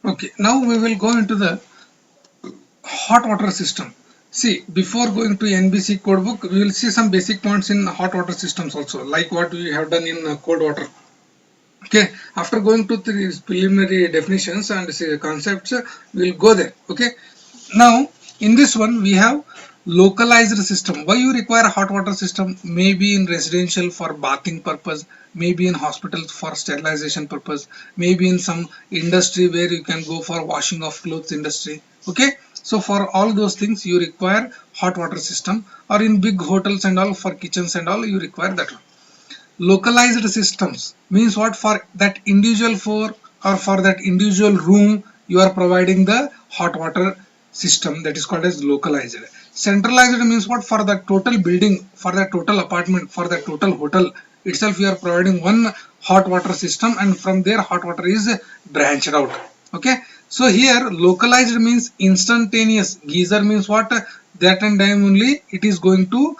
Okay, now we will go into the hot water system. See, before going to NBC codebook, we will see some basic points in hot water systems also, like what we have done in cold water. Okay, after going to the preliminary definitions and concepts, we will go there. Okay, now in this one we have localized system. Why you require a hot water system? Maybe in residential for bathing purpose, maybe in hospitals for sterilization purpose, maybe in some industry where you can go for washing of clothes industry. Okay, so for all those things you require hot water system, or in big hotels and all for kitchens and all you require that one. Localized systems means what? For that individual floor or for that individual room you are providing the hot water system, that is called as localized. Centralized means what? For the total building, for the total apartment, for the total hotel itself you are providing one hot water system, and from there hot water is branched out. Okay, so here localized means instantaneous. Geyser means what? That and time only it is going to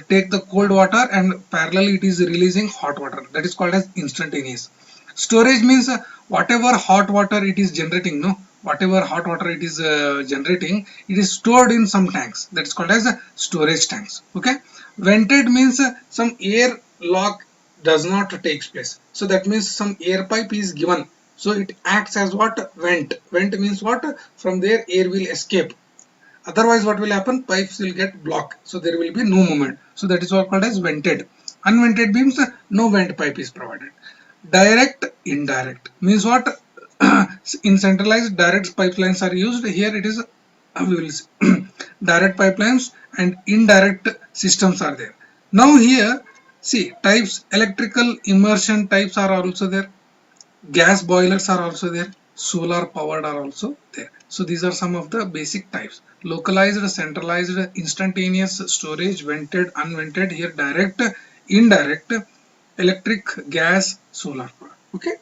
take the cold water and parallel it is releasing hot water, that is called as instantaneous. Storage means whatever hot water it is generating, no, whatever hot water it is generating, it is stored in some tanks, that is called as storage tanks. Okay, vented means some air lock does not takes place, so that means some air pipe is given, so it acts as what? Vent means what? From there air will escape, otherwise what will happen? Pipes will get blocked, so there will be no movement, so that is what called as vented. Unvented means no vent pipe is provided. Direct, indirect means what? In centralized, direct pipelines are used. Here it is we will see direct pipelines and indirect systems are there. Now here see types, electrical immersion types are also there, gas boilers are also there, solar powered are also there. So these are some of the basic types: localized, centralized, instantaneous, storage, vented, unvented, here direct, indirect, electric, gas, solar power. Okay,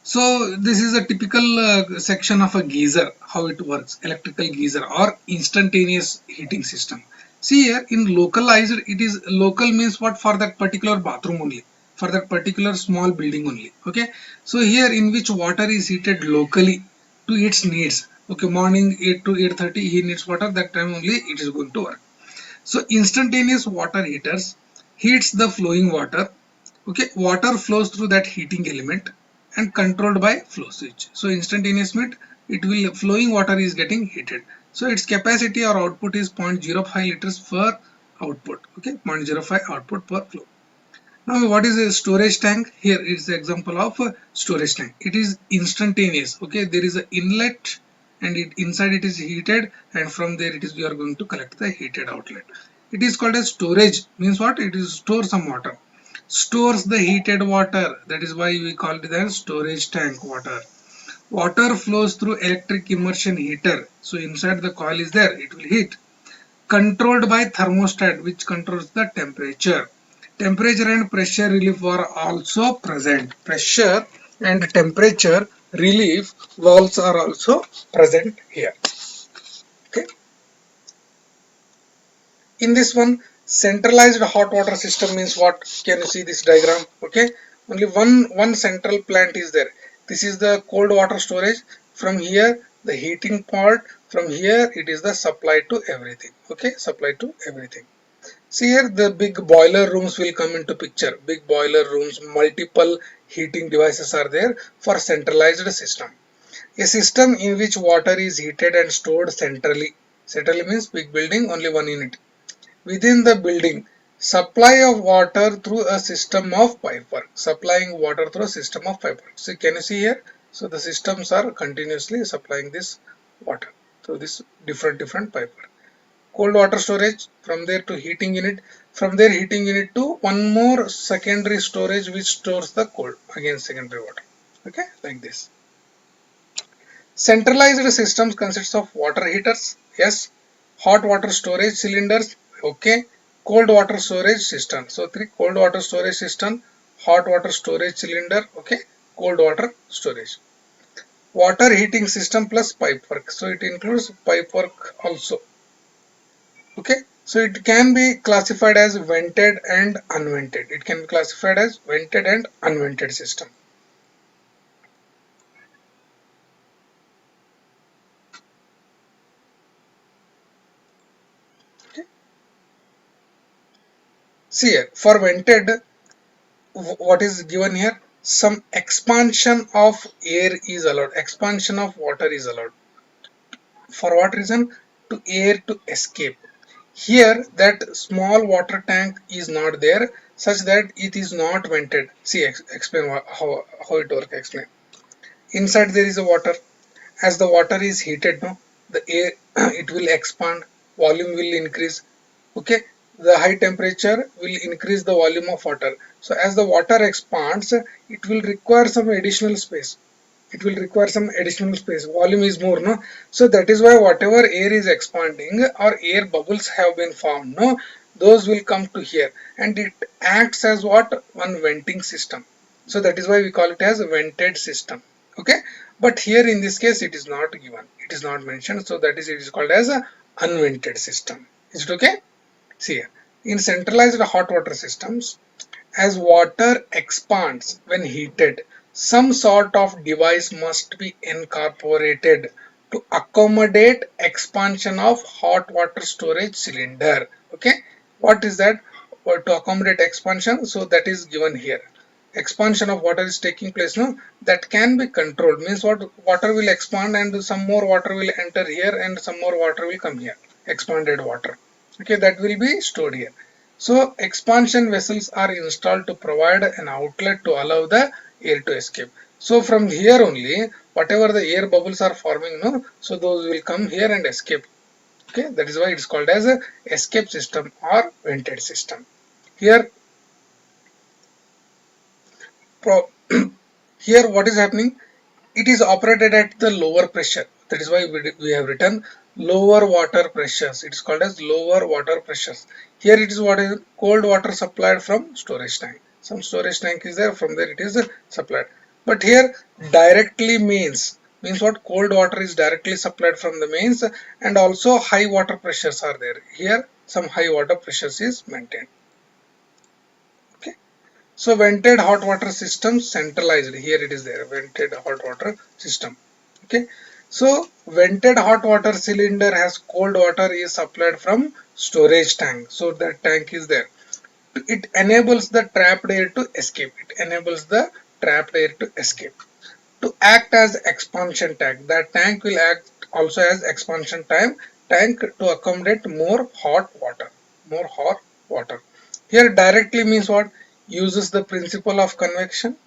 so this is a typical section of a geyser, how it works, electrical geyser or instantaneous heating system. See here in localized, it is local means what? For that particular bathroom only, for that particular small building only. Okay, so here in which water is heated locally to its needs. Okay, morning 8 to 8:30 he needs water, that time only it is going to work. So instantaneous water heaters heats the flowing water. Okay, water flows through that heating element and controlled by flow switch. So instantaneous means it will flowing water is getting heated. So its capacity or output is 0.05 liters per output. Okay, 0.05 output per flow. Now what is a storage tank? Here is the example of a storage tank. It is instantaneous. Okay, there is an inlet and inside it is heated, and from there it is we are going to collect the heated outlet. It is called as storage, means what? It is store some water. Stores the heated water. That is why we call it as storage tank water. Water flows through electric immersion heater. So inside the coil is there, it will heat. Controlled by thermostat, which controls the temperature. Temperature and pressure relief are also present. Pressure and temperature relief valves are also present here. Okay. In this one, centralized hot water system means what? Can you see this diagram? Okay, only one central plant is there. This is the cold water storage. From here the heating part, from here it is the supply to everything. Okay, supply to everything. See here the big boiler rooms will come into picture. Big boiler rooms, multiple heating devices are there for centralized system. A system in which water is heated and stored centrally. Centrally means big building, only one unit. Within the building, supply of water through a system of pipework. Supplying water through a system of pipework. So can you see here? So the systems are continuously supplying this water through this different pipework. Cold water storage, from there to heating unit, from there heating unit to one more secondary storage which stores the cold, again secondary water. Okay, like this. Centralized systems consists of water heaters, yes, hot water storage cylinders, okay, cold water storage system. So three: cold water storage system, hot water storage cylinder, okay, cold water storage. Water heating system plus pipe work. So it includes pipe work also. Okay, so it can be classified as vented and unvented. It can be classified as vented and unvented system. See here, for vented, what is given here? Some expansion of air is allowed, expansion of water is allowed. For what reason? To air to escape. Here that small water tank is not there, such that it is not vented. See, explain how it works. Explain. Inside there is a water. As the water is heated, no, the air it will expand, volume will increase. Okay, the high temperature will increase the volume of water. So as the water expands, it will require some additional space. It will require some additional space. Volume is more, no? So that is why whatever air is expanding or air bubbles have been formed, no? Those will come to here, and it acts as what? One venting system. So that is why we call it as a vented system. Okay, but here in this case it is not given. It is not mentioned. So that is, it is called as a unvented system. Is it okay? See here. In centralized hot water systems, as water expands when heated, some sort of device must be incorporated to accommodate expansion of hot water storage cylinder. Okay, what is that? Or to accommodate expansion, so that is given here. Expansion of water is taking place, no? That can be controlled. Means what? Water will expand and some more water will enter here and some more water will come here. Expanded water. Okay, that will be stored here. So expansion vessels are installed to provide an outlet to allow the air to escape. So from here only, whatever the air bubbles are forming, no, so those will come here and escape. Okay, that is why it is called as a escape system or vented system. Here, here what is happening? It is operated at the lower pressure. That is why we have written lower water pressures. It is called as lower water pressures. Here it is what is cold water supplied from storage tank. Some storage tank is there, from there it is supplied. But here directly means what? Cold water is directly supplied from the mains, and also high water pressures are there. Here some high water pressures is maintained. Okay. So vented hot water system centralized. Here it is there, vented hot water system. Okay. So vented hot water cylinder has cold water is supplied from storage tank. So that tank is there. It enables the trapped air to escape. It enables the trapped air to escape. To act as expansion tank. That tank will act also as expansion tank to accommodate more hot water. More hot water. Here directly means what? Uses the principle of convection.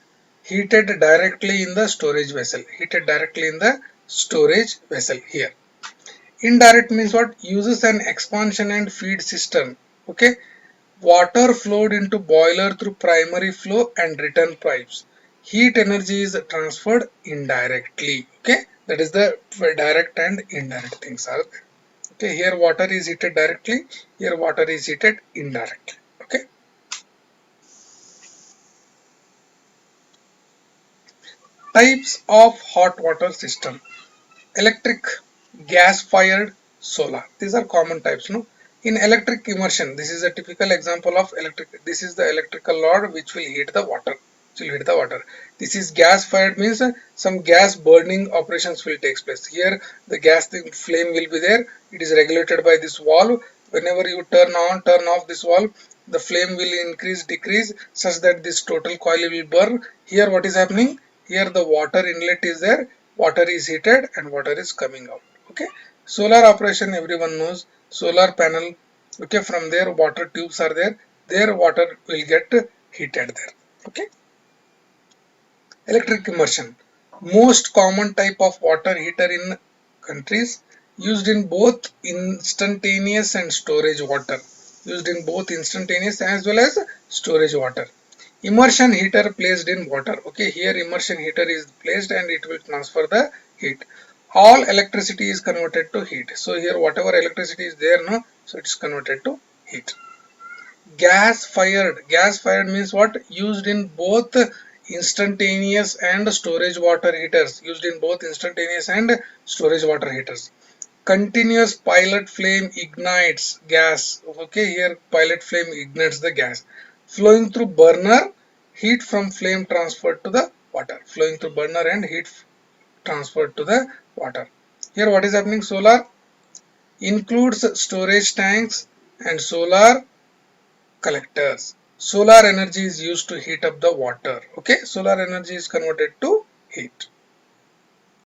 Heated directly in the storage vessel. Heated directly in the storage vessel here. Indirect means what? Uses an expansion and feed system. Okay. Water flowed into boiler through primary flow and return pipes. Heat energy is transferred indirectly. Okay, that is the direct and indirect things are there. Okay, here water is heated directly, here water is heated indirectly. Okay, types of hot water system: electric, gas fired, solar. These are common types. No, in electric immersion, this is a typical example of electric. This is the electrical rod which will heat the water. This is gas fired means some gas burning operations will take place. Here the gas, the flame will be there. It is regulated by this valve. Whenever you turn on, turn off this valve, the flame will increase, decrease, such that this total coil will burn. Here what is happening? Here the water inlet is there. Water is heated and water is coming out. Okay. Solar operation, everyone knows. Solar panel. Okay. From there water tubes are there. There water will get heated there. Okay. Electric immersion. Most common type of water heater in countries, used in both instantaneous and storage water. Used in both instantaneous as well as storage water. Immersion heater placed in water. Okay, here immersion heater is placed and it will transfer the heat. All electricity is converted to heat. So here whatever electricity is there, no, so it is converted to heat. Gas fired. Gas fired means what? Used in both instantaneous and storage water heaters. Used in both instantaneous and storage water heaters. Continuous pilot flame ignites gas. Okay, here pilot flame ignites the gas. Flowing through burner, heat from flame transferred to the water. Flowing through burner and heat transferred to the water. Here what is happening? Solar includes storage tanks and solar collectors. Solar energy is used to heat up the water. Okay, solar energy is converted to heat.